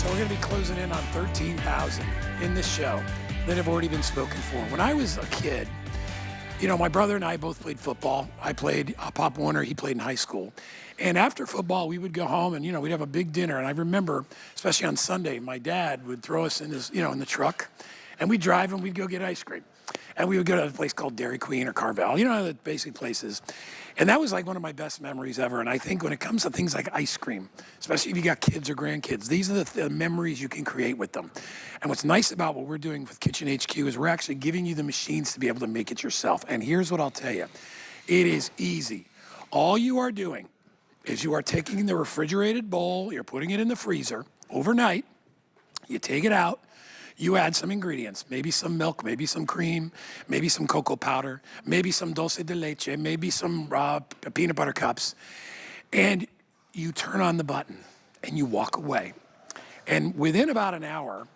So we're going to be closing in on 13,000 in this show that have already been spoken for. When I was a kid, you know, my brother and I both played football. I played Pop Warner. He played in high school. And after football, we would go home and, you know, we'd have a big dinner. And I remember, especially on Sunday, my dad would throw us in his, you know, in the truck, and we'd drive and we'd go get ice cream. And we would go to a place called Dairy Queen or Carvel, you know, the basic places. And that was like one of my best memories ever. And I think when it comes to things like ice cream, especially if you got kids or grandkids, these are the memories you can create with them. And what's nice about what we're doing with Kitchen HQ is we're actually giving you the machines to be able to make it yourself. And here's what I'll tell you. It is easy. All you are doing is you are taking the refrigerated bowl, you're putting it in the freezer overnight, you take it out, you add some ingredients, maybe some milk, maybe some cream, maybe some cocoa powder, maybe some dulce de leche, maybe some peanut butter cups, and you turn on the button and you walk away. And within about an hour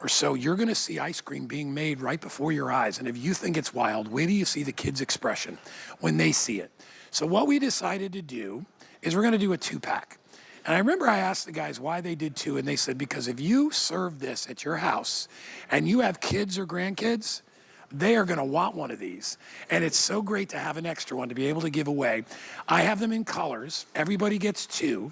or so, you're gonna see ice cream being made right before your eyes. And if you think it's wild, wait till you see the kids' expression when they see it. So what we decided to do is we're gonna do a 2-pack. And I remember I asked the guys why they did 2, and they said, because if you serve this at your house and you have kids or grandkids, they are gonna want one of these. And it's so great to have an extra one to be able to give away. I have them in colors. Everybody gets 2,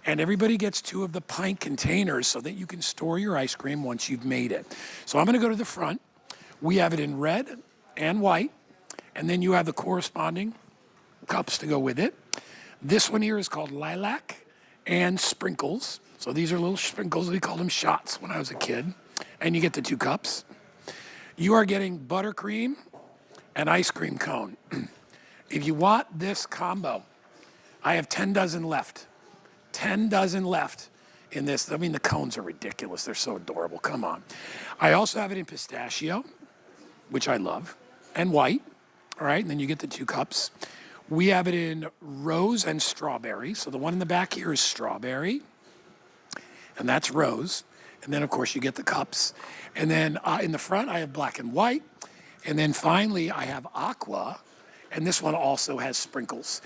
and everybody gets 2 of the pint containers so that you can store your ice cream once you've made it. So I'm gonna go to the front. We have it in red and white, and then you have the corresponding cups to go with it. This one here is called Lilac and Sprinkles. So these are little sprinkles. We called them shots when I was a kid. And you get the 2 cups. You are getting buttercream and ice cream cone. If you want this combo, I have 10 dozen left. 10 dozen left in this. I mean, the cones are ridiculous. They're so adorable. Come on. I also have it in pistachio, which I love, and white. All right, and then you get the 2 cups. We have it in rose and strawberry. So the one in the back here is strawberry, and that's rose. And then, of course, you get the cups. And then in the front, I have black and white. And then finally, I have aqua, and this one also has sprinkles.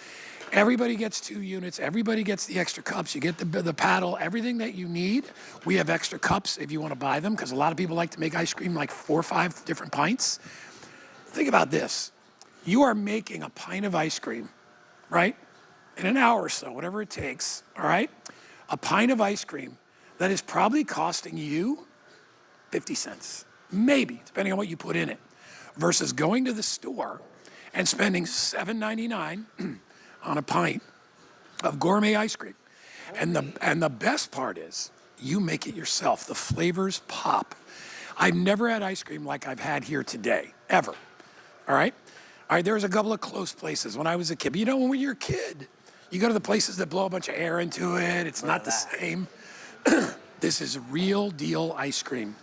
Everybody gets 2 units. Everybody gets the extra cups. You get the paddle, everything that you need. We have extra cups if you want to buy them, because a lot of people like to make ice cream like 4 or 5 different pints. Think about this. You are making a pint of ice cream, right? In an hour or so, whatever it takes, all right? A pint of ice cream that is probably costing you 50 cents, maybe, depending on what you put in it, versus going to the store and spending $7.99 on a pint of gourmet ice cream. And the best part is you make it yourself. The flavors pop. I've never had ice cream like I've had here today, ever, all right? All right, there's a couple of close places when I was a kid. But you know, when you're a kid, you go to the places that blow a bunch of air into it. It's not the same. This is real deal ice cream.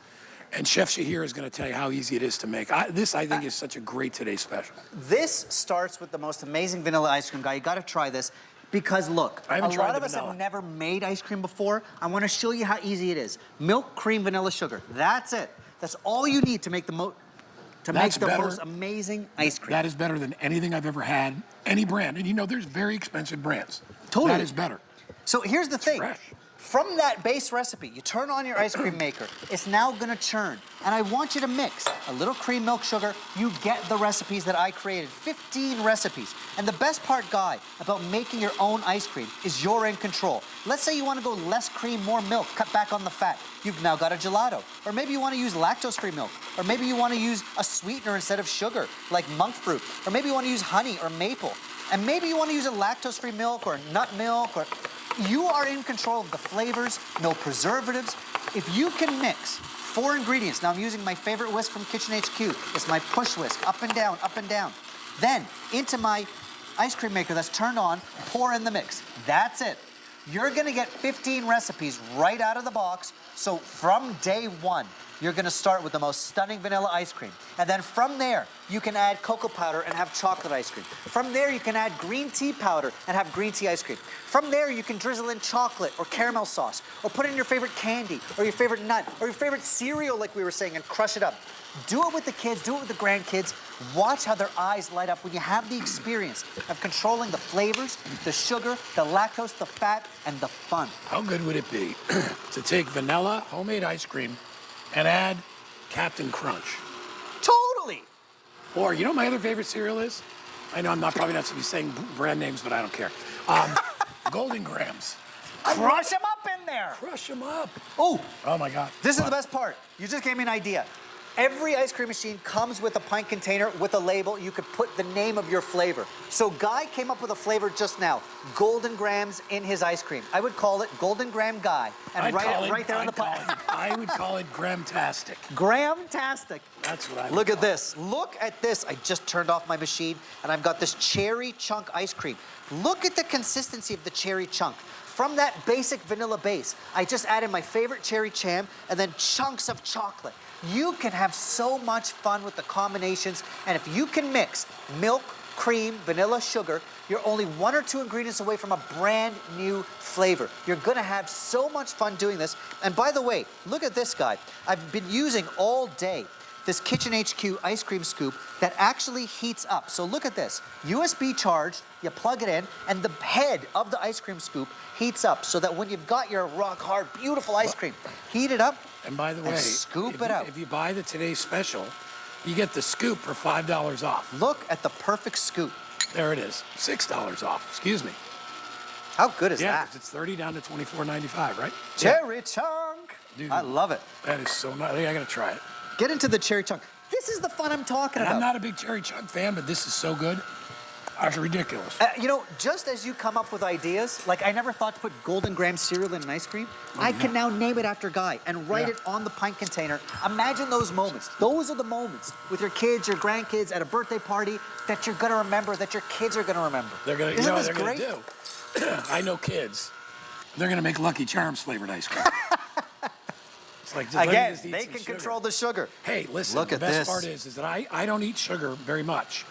And Chef Shahir is going to tell you how easy it is to make. This, I think, is such a great today's special. This starts with the most amazing vanilla ice cream, guy. You got to try this. Because look, a lot of us have never made ice cream before. I want to show you how easy it is. Milk, cream, vanilla, sugar. That's it. That's all you need to make the most amazing ice cream. That is better than anything I've ever had, any brand. And you know, there's very expensive brands. Totally. That is better. So here's the thing. Fresh. From that base recipe, you turn on your ice cream maker. It's now gonna churn. And I want you to mix a little cream, milk, sugar. You get the recipes that I created, 15 recipes. And the best part, Guy, about making your own ice cream is you're in control. Let's say you wanna go less cream, more milk, cut back on the fat. You've now got a gelato. Or maybe you wanna use lactose-free milk. Or maybe you wanna use a sweetener instead of sugar, like monk fruit. Or maybe you wanna use honey or maple. And maybe you wanna use a lactose-free milk or nut milk or... You are in control of the flavors, no preservatives. If you can mix 4 ingredients, now I'm using my favorite whisk from Kitchen HQ. It's my push whisk, up and down, up and down. Then, into my ice cream maker that's turned on, pour in the mix. That's it. You're gonna get 15 recipes right out of the box. So from day 1, you're gonna start with the most stunning vanilla ice cream. And then from there, you can add cocoa powder and have chocolate ice cream. From there, you can add green tea powder and have green tea ice cream. From there, you can drizzle in chocolate or caramel sauce, or put in your favorite candy, or your favorite nut, or your favorite cereal, like we were saying, and crush it up. Do it with the kids, do it with the grandkids. Watch how their eyes light up when you have the experience of controlling the flavors, the sugar, the lactose, the fat, and the fun. How good would it be to take vanilla homemade ice cream and add Captain Crunch? Totally. Or, you know what my other favorite cereal is? I know I'm probably not supposed to be saying brand names, but I don't care. Golden Grams. Crush them up in there. Crush them up. Oh, Oh my God. this is the best part. You just gave me an idea. Every ice cream machine comes with a pint container with a label. You could put the name of your flavor. So Guy came up with a flavor just now, Golden Grams in his ice cream. I would call it Golden Graham Guy and write it right there on the pint. I would call it Gramtastic. Graham-tastic. That's what I would Look at call it. this. Look at this. I just turned off my machine and I've got this cherry chunk ice cream. Look at the consistency of the cherry chunk. From that basic vanilla base, I just added my favorite cherry jam and then chunks of chocolate. You can have so much fun with the combinations, and if you can mix milk, cream, vanilla, sugar, you're only 1 or 2 ingredients away from a brand new flavor. You're gonna have so much fun doing this. And by the way, look at this guy. I've been using all day this Kitchen HQ ice cream scoop that actually heats up. So look at this, USB charged, you plug it in, and the head of the ice cream scoop heats up so that when you've got your rock hard, beautiful ice cream, heat it up, And by the way, scoop if it you- out. If you buy the Today's Special, you get the scoop for $5 off. Look at the perfect scoop. There it is, $6 off, excuse me. How good is Yeah, that? 'cause it's 30 down to 24.95, right? Cherry chunk. Dude. I love it. That is so nice. I gotta try it. Get into the cherry chunk. This is the fun I'm talking And about. I'm not a big cherry chunk fan, but this is so good. It's ridiculous. You know, just as you come up with ideas, like I never thought to put Golden Graham cereal in an ice cream, I can now name it after Guy and write Yeah. it on the pint container. Imagine those moments. Those are the moments with your kids, your grandkids at a birthday party that you're gonna remember, that your kids are gonna remember. They're gonna, you Isn't know this what they're great? gonna do? I know kids. They're gonna make Lucky Charms flavored ice cream. It's like, just let me Again, just eat they some can sugar. control the sugar. Hey, listen, Look the at best this. part is that I don't eat sugar very much.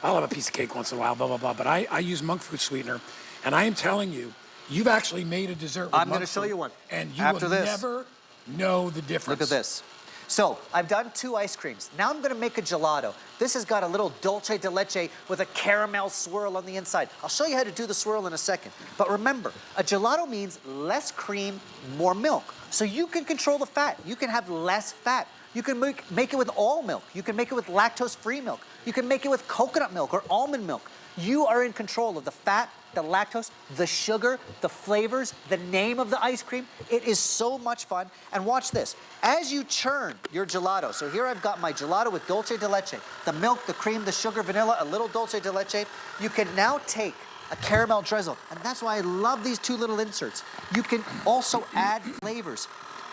I'll have a piece of cake once in a while, blah, blah, blah. But I use monk fruit sweetener. And I am telling you, you've actually made a dessert with I'm monk gonna show fruit, you one And you after will this. never know the difference. Look at this. So I've done 2 ice creams. Now I'm gonna make a gelato. This has got a little dulce de leche with a caramel swirl on the inside. I'll show you how to do the swirl in a second. But remember, a gelato means less cream, more milk. So you can control the fat. You can have less fat. You can make it with all milk. You can make it with lactose-free milk. You can make it with coconut milk or almond milk. You are in control of the fat, the lactose, the sugar, the flavors, the name of the ice cream. It is so much fun. And watch this. As you churn your gelato, so here I've got my gelato with dulce de leche, the milk, the cream, the sugar, vanilla, a little dulce de leche. You can now take a caramel drizzle, and that's why I love these 2 little inserts. You can also add flavors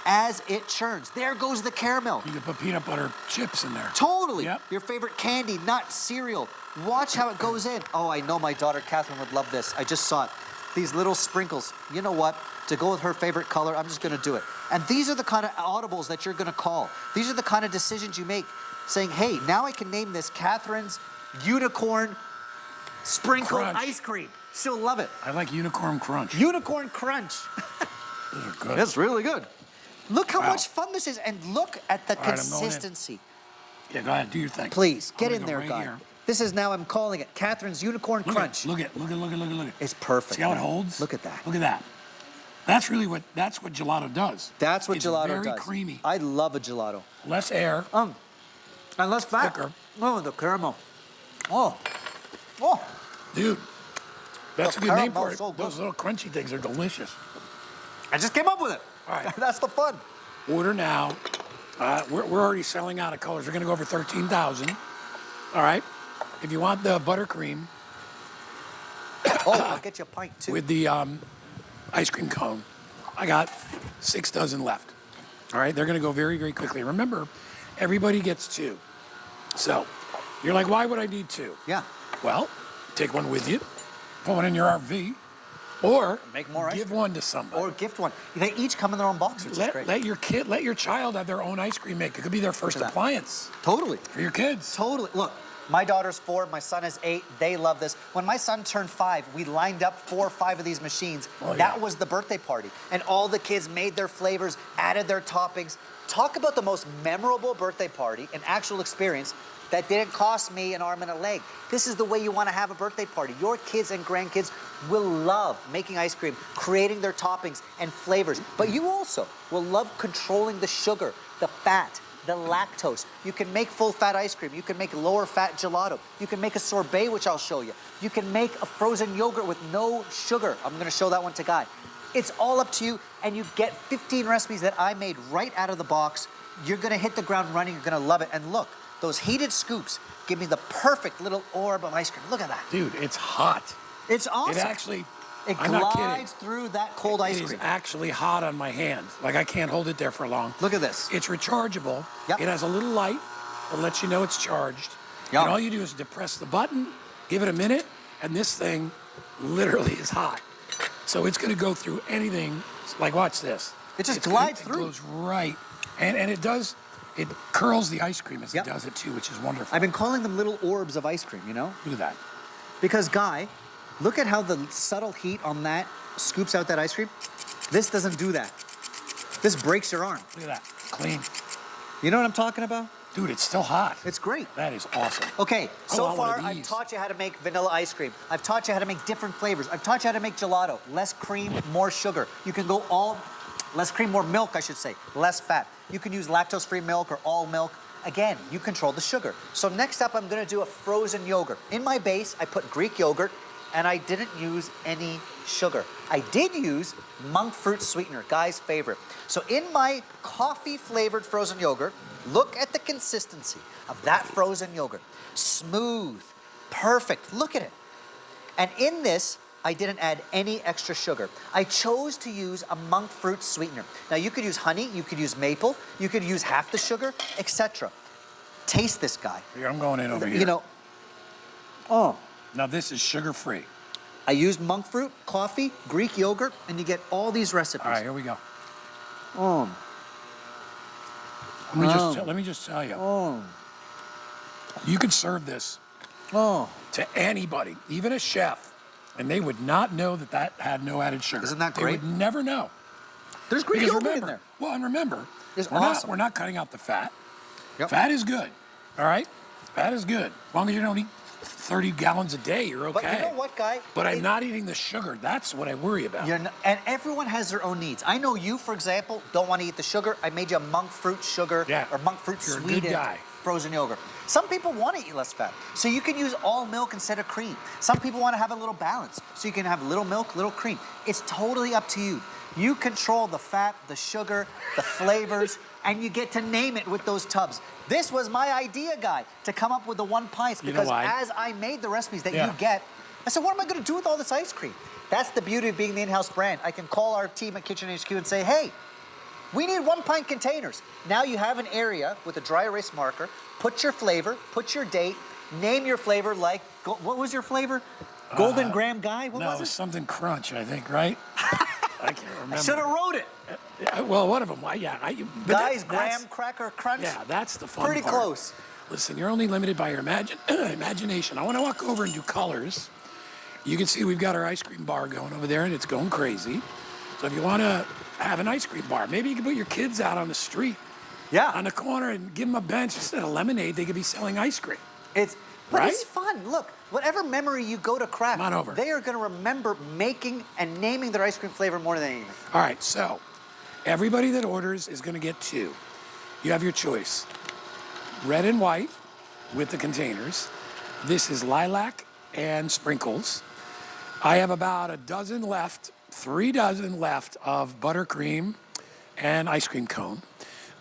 as it churns. There goes the caramel. You can put peanut butter chips in there. Totally. Yep. Your favorite candy, nut, cereal. Watch how it goes in. Oh, I know my daughter Catherine would love this. I just saw it. These little sprinkles. You know what? To go with her favorite color, I'm just gonna do it. And these are the kind of audibles that you're gonna call. These are the kind of decisions you make, saying, hey, now I can name this Catherine's Unicorn Sprinkled Crunch. Ice Cream. She'll love it. I like Unicorn Crunch. Unicorn Crunch. Those are good. That's really good. Look how Wow. much fun this is, and look at the All right, I'm going in. consistency. Yeah, go ahead, do your thing. Please, I'm get gonna in go there, right guy. here. This is now, I'm calling it Catherine's Unicorn Look Crunch. Look at it. It's perfect. See how it man. holds? Look at that. Look at that. That's what gelato does. That's what it's gelato very does. creamy. I love a gelato. Less air. And less fat. Thicker. Oh, the caramel. Oh. Oh. Dude, that's a The good name for caramel's it. so good. Those little crunchy things are delicious. I just came up with it. All right. That's the fun. Order now. We're already selling out of colors. We're going to go over 13,000. All right. If you want the buttercream Oh, I'll get you a pint too. with the ice cream cone, I got 6 dozen left. All right. They're going to go very, very quickly. Remember, everybody gets 2. So you're like, why would I need 2? Yeah. Well, take one with you, put one in your RV, or Make more ice give cream. one to somebody. Or gift one. They each come in their own box, which is great. Let your child have their own ice cream maker. It could be their first at that. appliance Totally. for your kids. Totally. Look, My daughter's 4, my son is 8. They love this. When my son turned 5, we lined up 4 or 5 of these machines. Oh, that yeah. was the birthday party. And all the kids made their flavors, added their toppings. Talk about the most memorable birthday party, an actual experience that didn't cost me an arm and a leg. This is the way you want to have a birthday party. Your kids and grandkids will love making ice cream, creating their toppings and flavors. But you also will love controlling the sugar, the fat, the lactose. You can make full fat ice cream. You can make lower fat gelato. You can make a sorbet, which I'll show you. You can make a frozen yogurt with no sugar. I'm gonna show that one to Guy. It's all up to you, and you get 15 recipes that I made right out of the box. You're gonna hit the ground running. You're gonna love it. And look, those heated scoops give me the perfect little orb of ice cream. Look at that. Dude, it's hot. It's awesome. It actually, It I'm not kidding. glides through that cold ice It is cream. actually hot on my hands. Like I can't hold it there for long. Look at this. It's rechargeable. Yep. It has a little light that lets you know it's charged. Yep. And all you do is depress the button, give it a minute, and this thing literally is hot. So it's going to go through anything. Like, watch this. It just It's glides It through. goes right. And it does, it curls the ice cream as Yep. it does it too, which is wonderful. I've been calling them little orbs of ice cream, you know? Look at that. Because Guy, look at how the subtle heat on that scoops out that ice cream. This doesn't do that. This breaks your arm. Look at that. Clean. You know what I'm talking about? Dude, it's still hot. It's great. That is awesome. Okay, I so want one far of I've these. taught you how to make vanilla ice cream. I've taught you how to make different flavors. I've taught you how to make gelato. Less cream, more sugar. You can go less cream, more milk, I should say. Less fat. You can use lactose-free milk or all milk. Again, you control the sugar. So next up, I'm gonna do a frozen yogurt. In my base, I put Greek yogurt, and I didn't use any sugar. I did use monk fruit sweetener, Guy's favorite. So in my coffee-flavored frozen yogurt, look at the consistency of that frozen yogurt. Smooth, perfect, look at it. And in this, I didn't add any extra sugar. I chose to use a monk fruit sweetener. Now you could use honey, you could use maple, you could use half the sugar, etc. Taste this, Guy. Here, I'm going in over here. You know, oh. Now this is sugar-free. I used monk fruit, coffee, Greek yogurt, and you get all these recipes. All right, here we go. Oh. Let me just tell you. Oh. You could serve this Oh. to anybody, even a chef, and they would not know that that had no added sugar. Isn't that They great? would never know. There's Greek Because yogurt remember, in there. well, and remember, It's we're awesome. not cutting out the fat. Yep. Fat is good, all right? Fat is good. As long as you don't eat 30 gallons a day, you're okay. But you know what, Guy? But I'm not eating the sugar. That's what I worry about. And everyone has their own needs. I know you, for example, don't want to eat the sugar. I made you a monk fruit sugar or monk fruit You're a good sweetened guy. frozen yogurt. Some people want to eat less fat, so you can use all milk instead of cream. Some people want to have a little balance, so you can have little milk, little cream. It's totally up to you. You control the fat, the sugar, the flavors, and you get to name it with those tubs. This was my idea, Guy, to come up with the OnePint, You know because why? as I made the recipes that Yeah. you get, I said, what am I going to do with all this ice cream? That's the beauty of being the in-house brand. I can call our team at Kitchen HQ and say, hey, we need 1 pint containers. Now you have an area with a dry erase marker. Put your flavor, put your date, name your flavor like, what was your flavor? Golden Graham Guy? What No, was it it? was something crunch, I think, right? I can't remember. I should have wrote it. Well, one of them. Yeah. But Guys, that's- Graham Cracker Crunch? Yeah, that's the fun Pretty part. close. Listen, you're only limited by your imagination. I want to walk over and do colors. You can see we've got our ice cream bar going over there, and it's going crazy. So if you want to have an ice cream bar, maybe you can put your kids out on the street, Yeah. on the corner, and give them a bench. Instead of lemonade, they could be selling ice cream. But Right? it's fun. Look, whatever memory you go to craft, Come on over. they are going to remember making and naming their ice cream flavor more than anything. All right, so everybody that orders is going to get 2. You have your choice. Red and white with the containers. This is lilac and sprinkles. I have about 3 dozen left of buttercream and ice cream cone.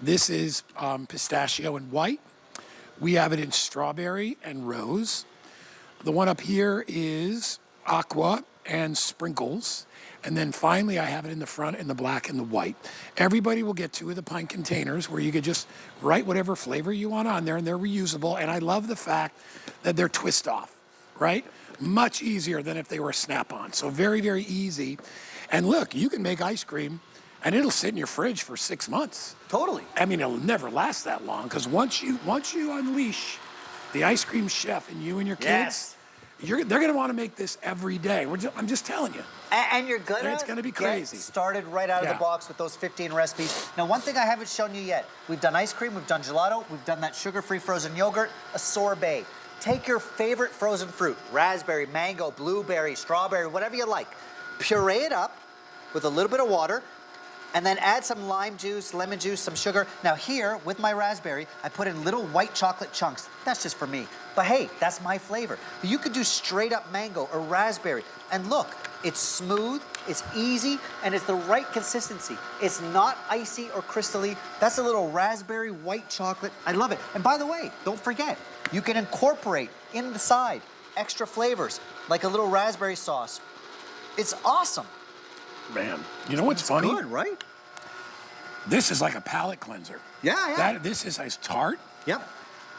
This is pistachio and white. We have it in strawberry and rose. The one up here is aqua and sprinkles. And then finally, I have it in the front in the black and the white. Everybody will get 2 of the pint containers where you could just write whatever flavor you want on there, and they're reusable. And I love the fact that they're twist off, right? Much easier than if they were Snap-on. So very, very easy. And look, you can make ice cream, and it'll sit in your fridge for 6 months. Totally. I mean, it'll never last that long, because once you unleash the ice cream chef and you and your kids, Yes. they're going to want to make this every day. I'm just telling you. And you're gonna It's gonna be crazy. get started right out of the Yeah. box with those 15 recipes. Now, one thing I haven't shown you yet, we've done ice cream, we've done gelato, we've done that sugar-free frozen yogurt, a sorbet. Take your favorite frozen fruit, raspberry, mango, blueberry, strawberry, whatever you like. Puree it up with a little bit of water, and then add some lime juice, lemon juice, some sugar. Now here, with my raspberry, I put in little white chocolate chunks. That's just for me. But hey, that's my flavor. You could do straight up mango or raspberry. And look, it's smooth, it's easy, and it's the right consistency. It's not icy or crystally. That's a little raspberry white chocolate. I love it. And by the way, don't forget, you can incorporate in the side extra flavors, like a little raspberry sauce. It's awesome. Man, you know what's funny? Good, right? This is like a palate cleanser. Yeah. This is as tart, Yep.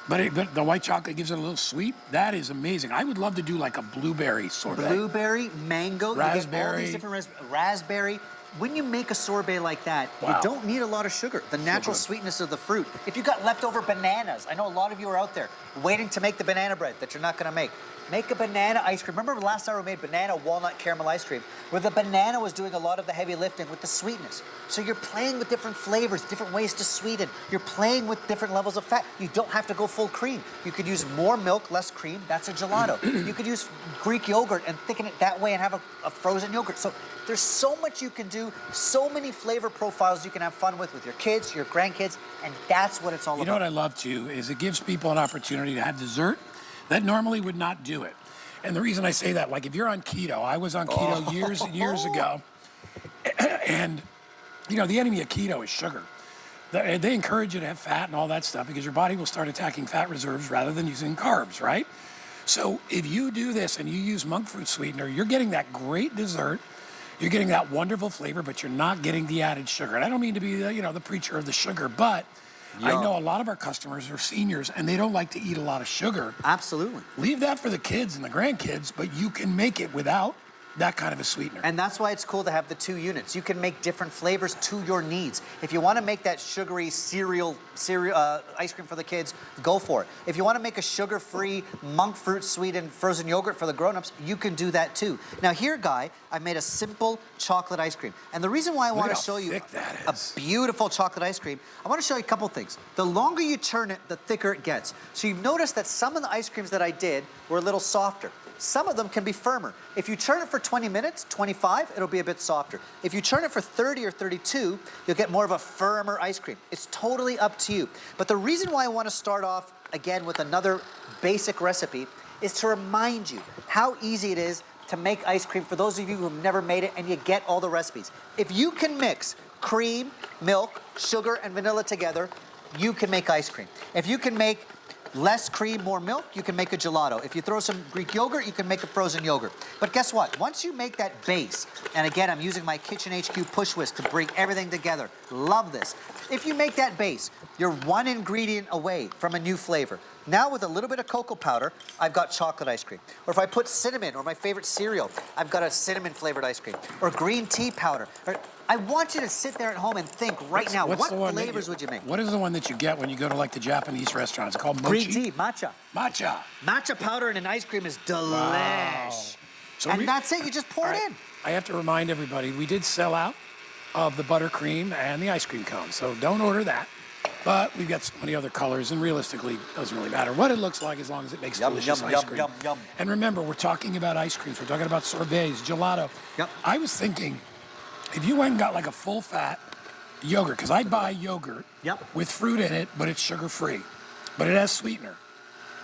but the white chocolate gives it a little sweet. That is amazing. I would love to do like a blueberry sorbet. Blueberry, mango, you get all Raspberry. these different raspberry. When you make a sorbet like that, Wow. you don't need a lot of sugar. The natural good. sweetness of the fruit. If you got leftover bananas, I know a lot of you are out there waiting to make the banana bread that you're not gonna make. Make a banana ice cream. Remember last time we made banana walnut caramel ice cream, where the banana was doing a lot of the heavy lifting with the sweetness. So you're playing with different flavors, different ways to sweeten. You're playing with different levels of fat. You don't have to go full cream. You could use more milk, less cream. That's a gelato. You could use Greek yogurt and thicken it that way and have a frozen yogurt. So there's so much you can do, so many flavor profiles you can have fun with your kids, your grandkids, and that's what it's all You know about. what I love too is it gives people an opportunity to have dessert that normally would not do it. And the reason I say that, like if you're on keto, I was on keto years and years ago, and you know the enemy of keto is sugar. They encourage you to have fat and all that stuff because your body will start attacking fat reserves rather than using carbs, right? So if you do this and you use monk fruit sweetener, you're getting that great dessert. You're getting that wonderful flavor, but you're not getting the added sugar. And I don't mean to be the preacher of the sugar, but I know a lot of our customers are seniors and they don't like to eat a lot of sugar. Absolutely. Leave that for the kids and the grandkids, but you can make it without that kind of a sweetener. And that's why it's cool to have the 2 units. You can make different flavors to your needs. If you want to make that sugary cereal ice cream for the kids, go for it. If you want to make a sugar-free monk fruit sweetened frozen yogurt for the grown-ups, you can do that too. Now here, Guy, I made a simple chocolate ice cream. And the reason why I want to show you a beautiful chocolate ice cream, I want to show you a couple things. The longer you churn it, the thicker it gets. So you've noticed that some of the ice creams that I did were a little softer. Some of them can be firmer. If you churn it for 20 minutes, 25, it'll be a bit softer. If you churn it for 30 or 32, you'll get more of a firmer ice cream. It's totally up to you. But the reason why I want to start off again with another basic recipe is to remind you how easy it is to make ice cream for those of you who've never made it and you get all the recipes. If you can mix cream, milk, sugar, and vanilla together, you can make ice cream. If you can make less cream, more milk, you can make a gelato. If you throw some Greek yogurt, you can make a frozen yogurt. But guess what? Once you make that base, and again, I'm using my Kitchen HQ push whisk to bring everything together. Love this. If you make that base, you're one ingredient away from a new flavor. Now with a little bit of cocoa powder, I've got chocolate ice cream. Or if I put cinnamon or my favorite cereal, I've got a cinnamon flavored ice cream. Or green tea powder. I want you to sit there at home and think right now, what flavors would you make? What is the one that you get when you go to like the Japanese restaurants? It's called mochi? Green tea, matcha. Matcha. Matcha powder in an ice cream is delish. Wow. So and that's it, you just pour it in. I have to remind everybody, we did sell out of the buttercream and the ice cream cone, so don't order that. But we've got so many other colors, and realistically, it doesn't really matter what it looks like as long as it makes delicious ice cream. Yum. And remember, we're talking about ice creams. We're talking about sorbets, gelato. Yep. I was thinking, if you went and got like a full-fat yogurt, because I'd buy yogurt with fruit in it, but it's sugar-free, but it has sweetener.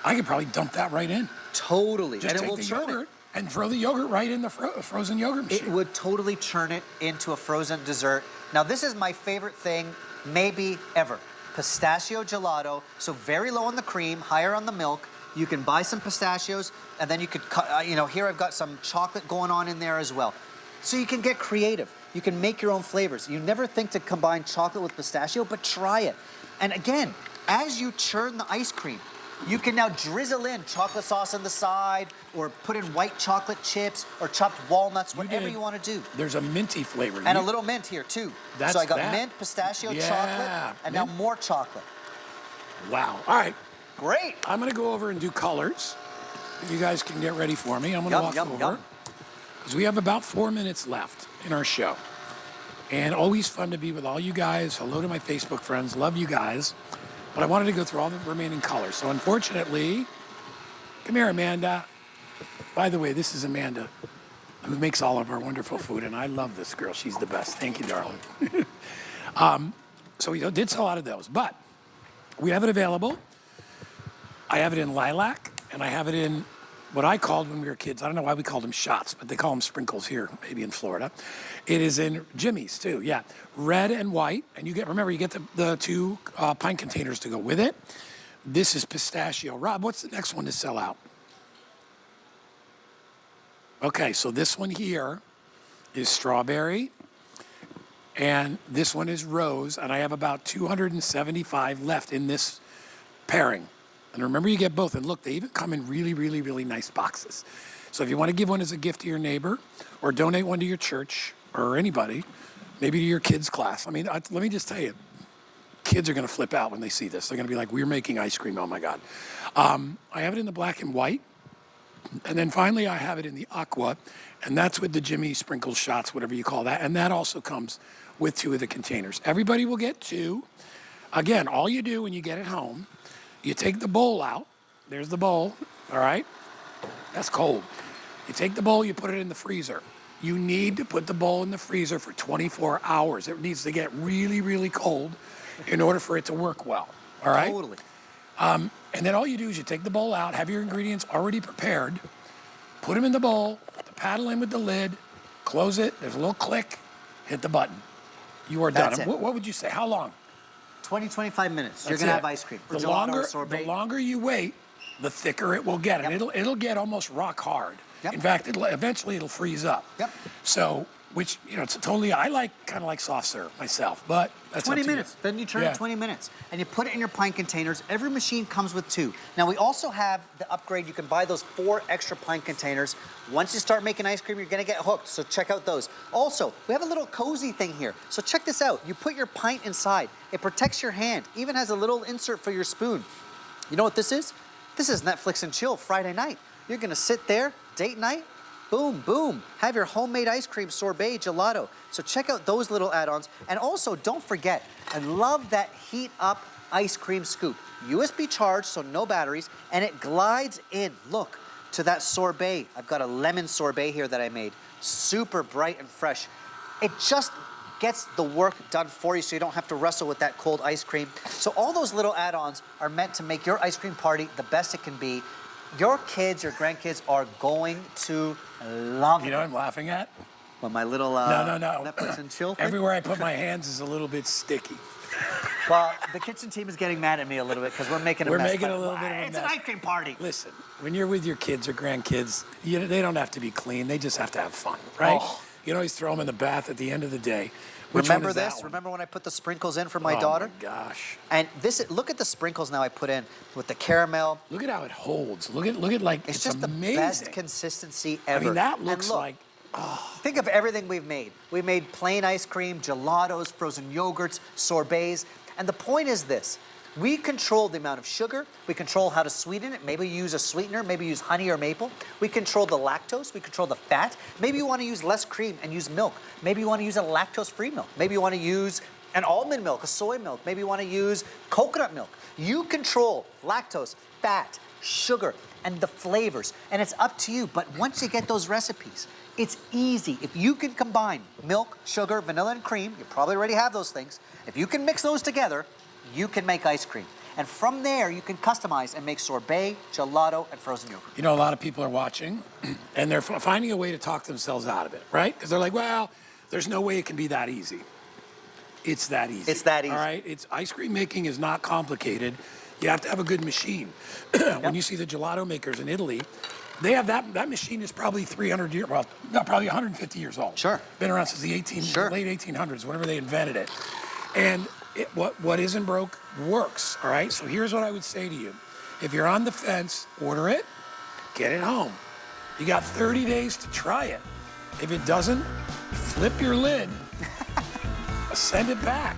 I could probably dump that right in. Totally. Just and take it will the churn yogurt it. and throw the yogurt right in the frozen yogurt machine. It would totally churn it into a frozen dessert. Now, this is my favorite thing, maybe ever. Pistachio gelato, so very low on the cream, higher on the milk. You can buy some pistachios, and then you could cut, here I've got some chocolate going on in there as well. So you can get creative. You can make your own flavors. You never think to combine chocolate with pistachio, but try it. And again, as you churn the ice cream, you can now drizzle in chocolate sauce on the side, or put in white chocolate chips, or chopped walnuts, whatever you want to do. There's a minty flavor. And a little mint here too. That's so I got that. mint, pistachio, Yeah, chocolate, and now more chocolate. Wow. All right. Great. I'm gonna go over and do colors. You guys can get ready for me. I'm gonna walk over. Because we have about 4 minutes left in our show. And always fun to be with all you guys. Hello to my Facebook friends. Love you guys. But I wanted to go through all the remaining colors. So unfortunately, come here, Amanda. By the way, this is Amanda, who makes all of our wonderful food. And I love this girl. She's the best. Thank you, darling. So we did sell out of those. But we have it available. I have it in lilac. And I have it in what I called when we were kids. I don't know why we called them shots, but they call them sprinkles here, maybe in Florida. It is in Jimmy's too, yeah. Red and white, and remember, you get the two pint containers to go with it. This is pistachio. Rob, what's the next one to sell out? Okay, so this one here is strawberry, and this one is rose, and I have about 275 left in this pairing. And remember, you get both. And look, they even come in really, really, really nice boxes. So if you want to give one as a gift to your neighbor or donate one to your church or anybody, maybe to your kids' class. I mean, let me just tell you, kids are going to flip out when they see this. They're going to be like, we're making ice cream. Oh, my God. I have it in the black and white. And then finally, I have it in the aqua. And that's with the Jimmy sprinkle shots, whatever you call that. And that also comes with 2 of the containers. Everybody will get 2. Again, all you do when you get it home, you take the bowl out. There's the bowl, all right? That's cold. You take the bowl, you put it in the freezer. You need to put the bowl in the freezer for 24 hours. It needs to get really, really cold in order for it to work well, all right? Totally. And then all you do is you take the bowl out, have your ingredients already prepared, put them in the bowl, put the paddle in with the lid, close it, there's a little click, hit the button. You are done. That's it. What would you say? How long? 20, 25 minutes. You're That's going to it. have ice cream. Or The gelato or sorbet. the longer you wait, the thicker it will get. And it'll get almost rock hard. Yep. In fact, eventually it'll freeze up. Yep. So, which, it's totally, I kind of like soft serve myself, but that's 20 up to minutes. you. Then you turn it 20 minutes. And you put it in your pint containers. Every machine comes with 2. Now, we also have the upgrade. You can buy those 4 extra pint containers. Once you start making ice cream, you're going to get hooked. So check out those. Also, we have a little cozy thing here. So check this out. You put your pint inside. It protects your hand. Even has a little insert for your spoon. You know what this is? This is Netflix and chill Friday night. You're going to sit there, date night, boom, boom. Have your homemade ice cream, sorbet, gelato. So check out those little add-ons. And also, don't forget, I love that heat up ice cream scoop. USB charged, so no batteries, and it glides in, look, to that sorbet. I've got a lemon sorbet here that I made. Super bright and fresh. It just gets the work done for you so you don't have to wrestle with that cold ice cream. So all those little add-ons are meant to make your ice cream party the best it can be. Your kids, your grandkids are going to love it. You know what I'm laughing at? Well, my little No. Netflix and chill thing? Everywhere I put my hands is a little bit sticky. Well, the kitchen team is getting mad at me a little bit because we're making a mess. We're making but a little bit of a It's mess. an ice cream party. Listen, when you're with your kids or grandkids, they don't have to be clean. They just have to have fun, right? Oh. You can always throw them in the bath at the end of the day. Which Remember one is that this? one? Remember when I put the sprinkles in for my Oh, daughter? my gosh. And look at the sprinkles now I put in with the caramel. Look at how it holds. Look at like It's it's just amazing. the best consistency ever. I mean, that And looks look, like think of everything we've made. We made plain ice cream, gelatos, frozen yogurts, sorbets. And the point is this. We control the amount of sugar. We control how to sweeten it. Maybe you use a sweetener. Maybe you use honey or maple. We control the lactose. We control the fat. Maybe you want to use less cream and use milk. Maybe you want to use a lactose-free milk. Maybe you want to use an almond milk, a soy milk. Maybe you want to use coconut milk. You control lactose, fat, sugar, and the flavors. And it's up to you. But once you get those recipes, it's easy. If you can combine milk, sugar, vanilla, and cream, you probably already have those things. If you can mix those together, you can make ice cream. And from there, you can customize and make sorbet, gelato, and frozen yogurt. You know, a lot of people are watching, and they're finding a way to talk themselves out of it, right? Because they're like, well, there's no way it can be that easy. It's that easy. It's that easy. All right? Ice cream making is not complicated. You have to have a good machine. When you see the gelato makers in Italy, they have that machine is probably 300 years, well, no, probably 150 years old. Sure. Been around since the late 1800s, whenever they invented it. And what isn't broke works, all right? So here's what I would say to you. If you're on the fence, order it, get it home. You got 30 days to try it. If it doesn't, flip your lid, send it back.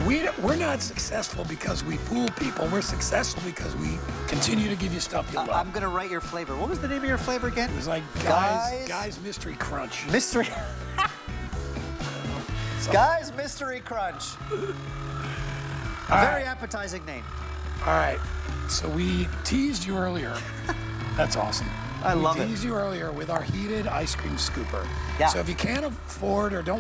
We're not successful because we fool people. We're successful because we continue to give you stuff you love. I'm gonna write your flavor. What was the name of your flavor again? It was like Guys Mystery Crunch. Mystery. Guys Mystery Crunch. Very appetizing name. All right. So we teased you earlier. That's awesome. I love it. We teased you earlier with our heated ice cream scooper. Yeah. So if you can't afford or don't